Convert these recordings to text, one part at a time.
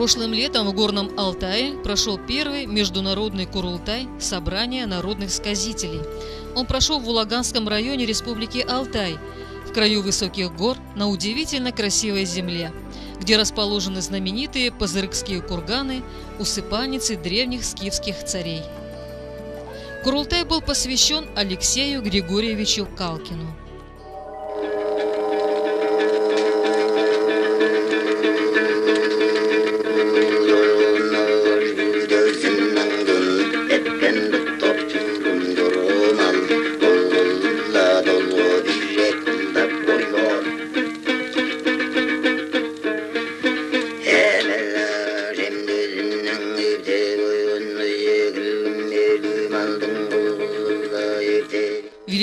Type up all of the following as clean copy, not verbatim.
Прошлым летом в Горном Алтае прошел первый международный Курултай – собрание народных сказителей. Он прошел в Улаганском районе Республики Алтай, в краю высоких гор, на удивительно красивой земле, где расположены знаменитые пазырыкские курганы, усыпальницы древних скифских царей. Курултай был посвящен Алексею Григорьевичу Калкину.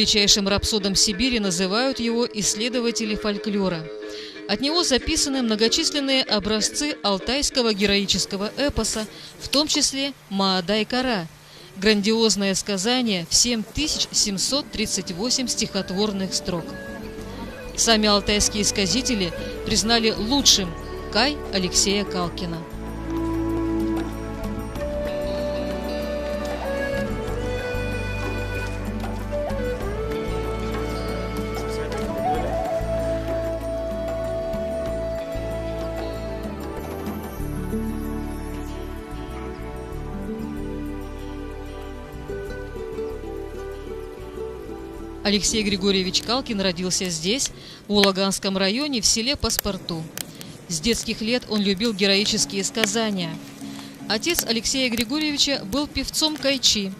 Величайшим рапсодом Сибири называют его исследователи фольклора. От него записаны многочисленные образцы алтайского героического эпоса, в том числе «Маадай-Кара» – грандиозное сказание в 7738 стихотворных строк. Сами алтайские сказители признали лучшим кай Алексея Калкина. Алексей Григорьевич Калкин родился здесь, в Улаганском районе, в селе Паспорту. С детских лет он любил героические сказания. Отец Алексея Григорьевича был певцом кайчи.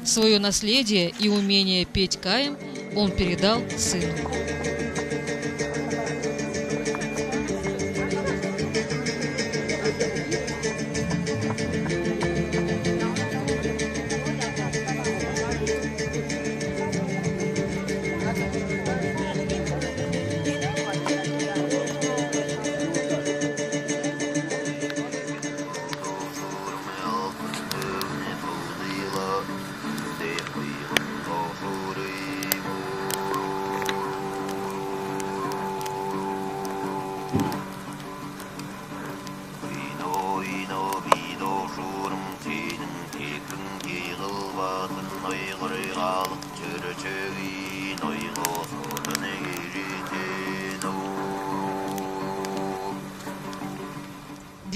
Свое наследие и умение петь каем он передал сыну.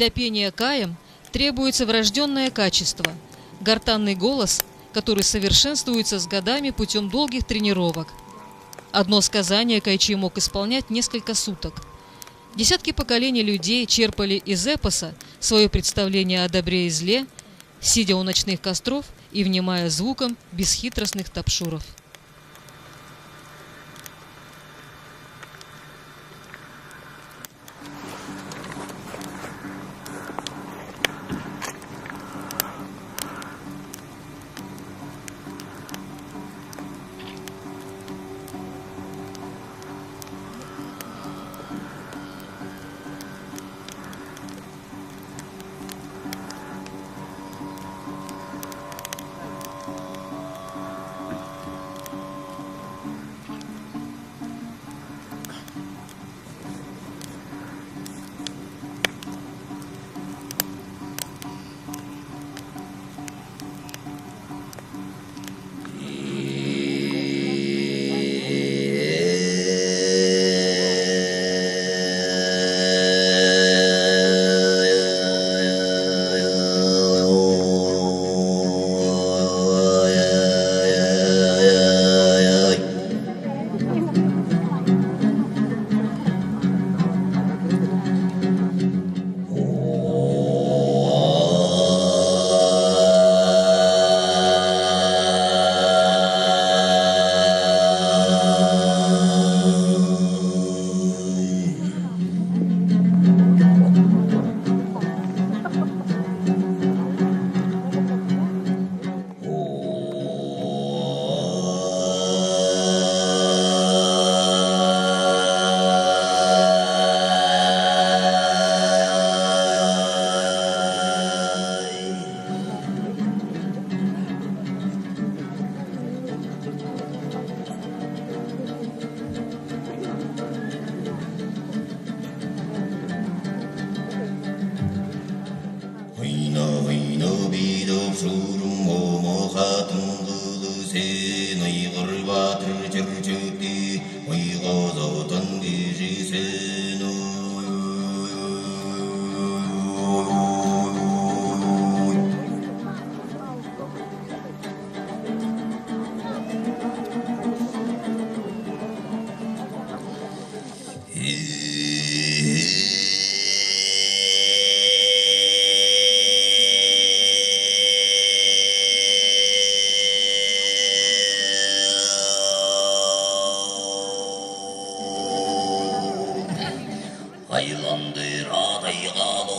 Для пения каем требуется врожденное качество – гортанный голос, который совершенствуется с годами путем долгих тренировок. Одно сказание кайчи мог исполнять несколько суток. Десятки поколений людей черпали из эпоса свое представление о добре и зле, сидя у ночных костров и внимая звукам бесхитростных тапшуров. Aylandır adaygalı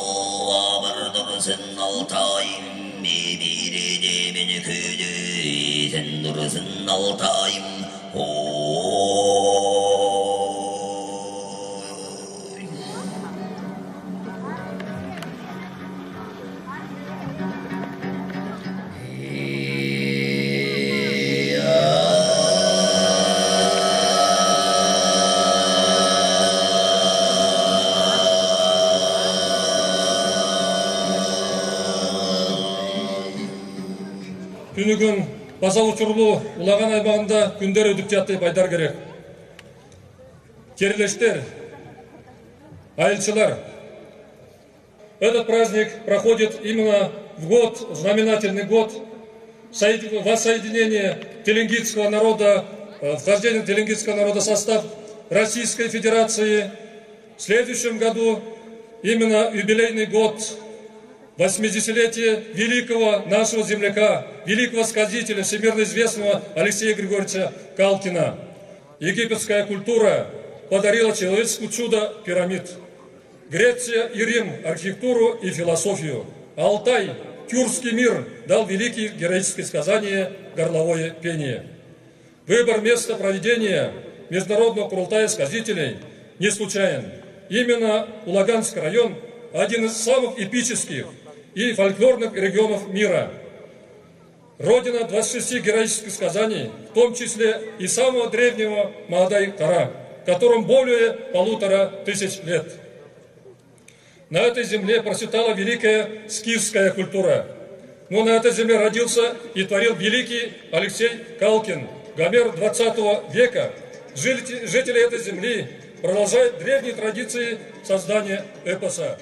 abırdırsın Altayım bir demin köyü sen dursun Altayım Күнүгүн базал учурлуу улаган аймагында күндөр өтүп жатты байдар керек. Керилештер, айылчылар, этот праздник проходит именно в год, знаменательный год воссоединения теленгитского народа, вхождения теленгитского народа в состав Российской Федерации. В следующем году именно юбилейный год 80-летие великого нашего земляка, великого сказителя, всемирно известного Алексея Григорьевича Калкина. Египетская культура подарила человечеству чудо пирамид. Греция и Рим – архитектуру и философию. Алтай, тюркский мир дал великие героические сказания, горловое пение. Выбор места проведения международного курултая сказителей не случайен. Именно Улаганский район – один из самых эпических и фольклорных регионов мира. Родина 26 героических сказаний, в том числе и самого древнего Маадай-Кара, которому более 1500 лет. На этой земле процветала великая скифская культура. Но на этой земле родился и творил великий Алексей Калкин, Гомер 20 века. Жители этой земли продолжают древние традиции создания эпоса.